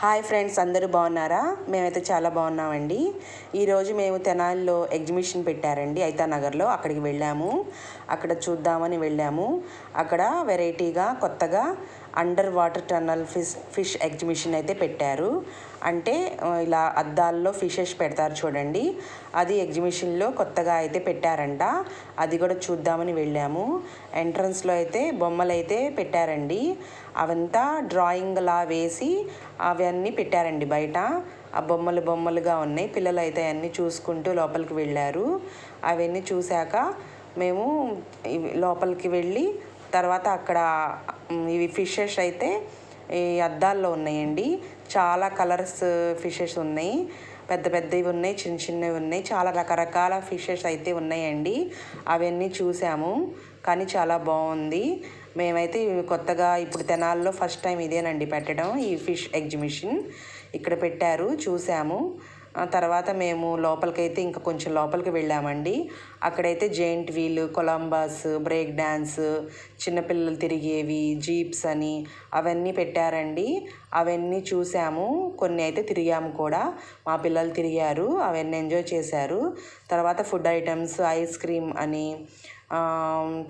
Hi friends, అందరూ బాగున్నారా? మేమైతే చాలా బాగున్నామండి. ఈరోజు మేము తెనాలిలో ఎగ్జిబిషన్ పెట్టారండి ఐతానగర్లో. అక్కడికి వెళ్ళాము. అక్కడ చూద్దామని వెళ్ళాము. అక్కడ వెరైటీగా కొత్తగా under water tunnel fish exhibition అయితే పెట్టారు. అంటే ఇలా అద్దాల్లో ఫిషెస్ పెడతారు చూడండి, అది ఎగ్జిబిషన్లో కొత్తగా అయితే పెట్టారంట. అది కూడా చూద్దామని వెళ్ళాము. ఎంట్రన్స్లో అయితే బొమ్మలు అయితే పెట్టారండి. అవంతా డ్రాయింగ్లా వేసి అవన్నీ పెట్టారండి బయట. ఆ బొమ్మలుగా ఉన్నాయి. పిల్లలు అయితే అవన్నీ చూసుకుంటూ లోపలికి వెళ్ళారు. అవన్నీ చూశాక మేము లోపలికి వెళ్ళి తర్వాత అక్కడ ఇవి ఫిషెస్ అయితే ఈ అద్దాల్లో ఉన్నాయండి. చాలా కలర్స్ ఫిషెస్ ఉన్నాయి. పెద్ద పెద్దవి ఉన్నాయి, చిన్న చిన్నవి ఉన్నాయి. చాలా రకరకాల ఫిషెస్ అయితే ఉన్నాయండి. అవన్నీ చూసాము. కానీ చాలా బాగుంది. మేమైతే కొత్తగా ఇప్పుడు తెనాల్లో ఫస్ట్ టైం ఇదేనండి పెట్టడం, ఈ ఫిష్ ఎగ్జిబిషన్ ఇక్కడ పెట్టారు. చూసాము. తర్వాత మేము లోపలికైతే ఇంకా కొంచెం లోపలికి వెళ్ళామండి. అక్కడైతే giant wheel, Columbus, break dance, చిన్నపిల్లలు తిరిగేవి, జీప్స్ అని అవన్నీ పెట్టారండి. అవన్నీ చూసాము. కొన్ని అయితే తిరిగాము కూడా. మా పిల్లలు తిరిగారు, అవన్నీ ఎంజాయ్ చేశారు. తర్వాత ఫుడ్ ఐటమ్స్, ఐస్ క్రీమ్ అని,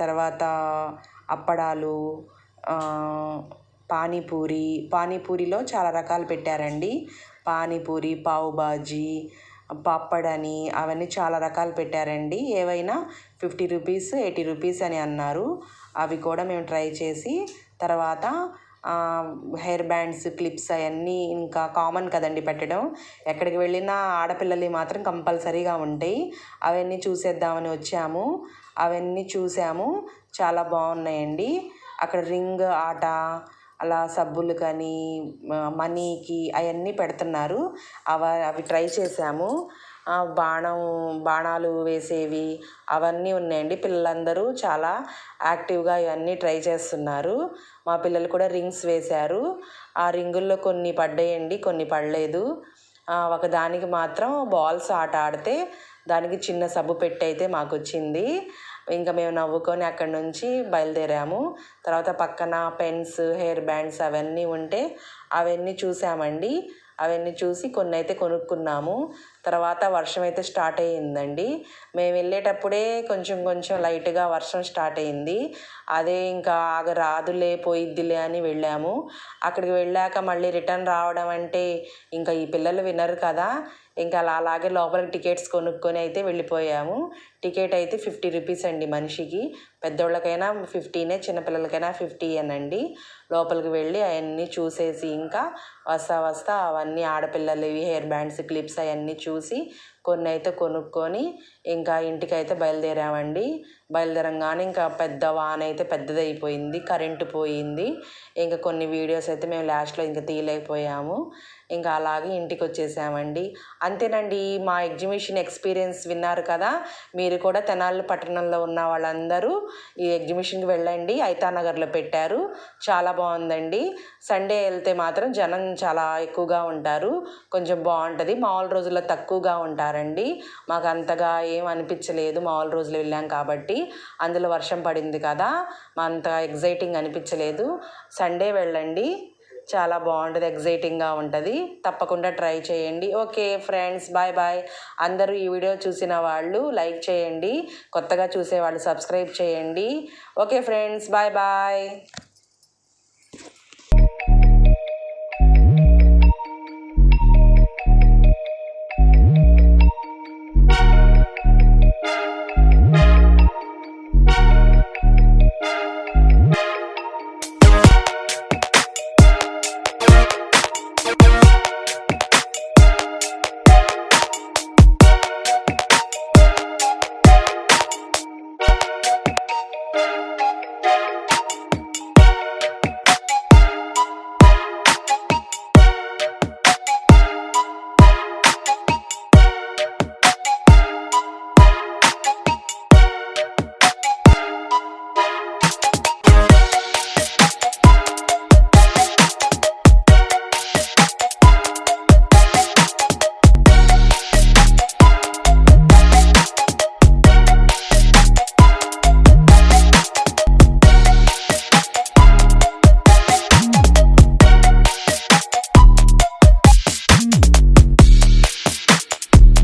తర్వాత అప్పడాలు, పానీపూరిలో చాలా రకాలు పెట్టారండి. పానీపూరి, పావు బాజీ, పాపడని అవన్నీ చాలా రకాలు పెట్టారండి. ఏవైనా 50 రూపీస్, 80 రూపీస్ అని అన్నారు. అవి కూడా మేము ట్రై చేసి తర్వాత హెయిర్ బ్యాండ్స్, క్లిప్స్ అవన్నీ ఇంకా కామన్ కదండి పెట్టడం. ఎక్కడికి వెళ్ళినా ఆడపిల్లలు మాత్రం కంపల్సరీగా ఉంటాయి. అవన్నీ చూసేద్దామని వచ్చాము. అవన్నీ చూసాము. చాలా బాగున్నాయండి. అక్కడ రింగ్ ఆట, అలా సబ్బులు కానీ మనీకి అవన్నీ పెడుతున్నారు. అవి ట్రై చేసాము. బాణాలు వేసేవి అవన్నీ ఉన్నాయండి. పిల్లలందరూ చాలా యాక్టివ్గా ఇవన్నీ ట్రై చేస్తున్నారు. మా పిల్లలు కూడా రింగ్స్ వేశారు. ఆ రింగుల్లో కొన్ని పడ్డాయండి, కొన్ని పడలేదు. ఒకదానికి మాత్రం బాల్స్ ఆట ఆడితే దానికి చిన్న సబ్బు పెట్టి అయితే మాకు వచ్చింది. ఇంకా మేము నవ్వుకొని అక్కడి నుంచి బయలుదేరాము. తర్వాత పక్కన పెన్స్, హెయిర్ బ్యాండ్స్ అవన్నీ ఉంటే అవన్నీ చూసామండి. అవన్నీ చూసి కొన్ని అయితే కొనుక్కున్నాము. తర్వాత వర్షం అయితే స్టార్ట్ అయ్యిందండి. మేము వెళ్ళేటప్పుడే కొంచెం లైట్గా వర్షం స్టార్ట్ అయ్యింది. అదే ఇంకా రాదులే పోయిద్దిలే అని వెళ్ళాము. అక్కడికి వెళ్ళాక మళ్ళీ రిటర్న్ రావడం అంటే ఇంకా ఈ పిల్లలు వినరు కదా. ఇంకా అలాగే లోపలికి టికెట్స్ కొనుక్కొని అయితే వెళ్ళిపోయాము. టికెట్ అయితే 50 రూపీస్ అండి మనిషికి. పెద్దోళ్ళకైనా 15, చిన్నపిల్లలకైనా 50 అనండి. లోపలికి వెళ్ళి అవన్నీ చూసేసి ఇంకా వస్తా అవన్నీ ఆడపిల్లలవి హెయిర్ బ్యాండ్స్, క్లిప్స్ అవన్నీ చూసి కొన్ని అయితే కొనుక్కొని ఇంకా ఇంటికైతే బయలుదేరామండి. బయలుదేరంగానే ఇంకా పెద్ద వాన అయితే పెద్దదైపోయింది, కరెంటు పోయింది. ఇంకా కొన్ని వీడియోస్ అయితే మేము లాస్ట్లో ఇంకా తీయలేకపోయాము. ఇంకా అలాగే ఇంటికి వచ్చేసామండి. అంతేనండి, మా ఎగ్జిబిషన్ ఎక్స్పీరియన్స్ విన్నారు కదా. మీరు కూడా తెనాలి పట్టణంలో ఉన్న వాళ్ళందరూ ఈ ఎగ్జిబిషన్కి వెళ్ళండి. ఐతానగర్లో పెట్టారు, చాలా బాగుందండి. సండే వెళ్తే మాత్రం జనం చాలా ఎక్కువగా ఉంటారు, కొంచెం బాగుంటుంది. మామూలు రోజుల్లో తక్కువగా ఉంటారండి. మాకు అంతగా ఏం అనిపించలేదు, మామూలు రోజులు వెళ్ళాం కాబట్టి. అందులో వర్షం పడింది కదా, అంత ఎగ్జైటింగ్ అనిపించలేదు. సండే వెళ్ళండి, చాలా బాగుంటుంది, ఎగ్జైటింగ్గా ఉంటుంది. తప్పకుండా ట్రై చేయండి. Okay friends, bye bye. అందరూ ఈ వీడియో చూసిన వాళ్ళు లైక్ చేయండి, కొత్తగా చూసేవాళ్ళు సబ్స్క్రైబ్ చేయండి. Okay friends, bye bye.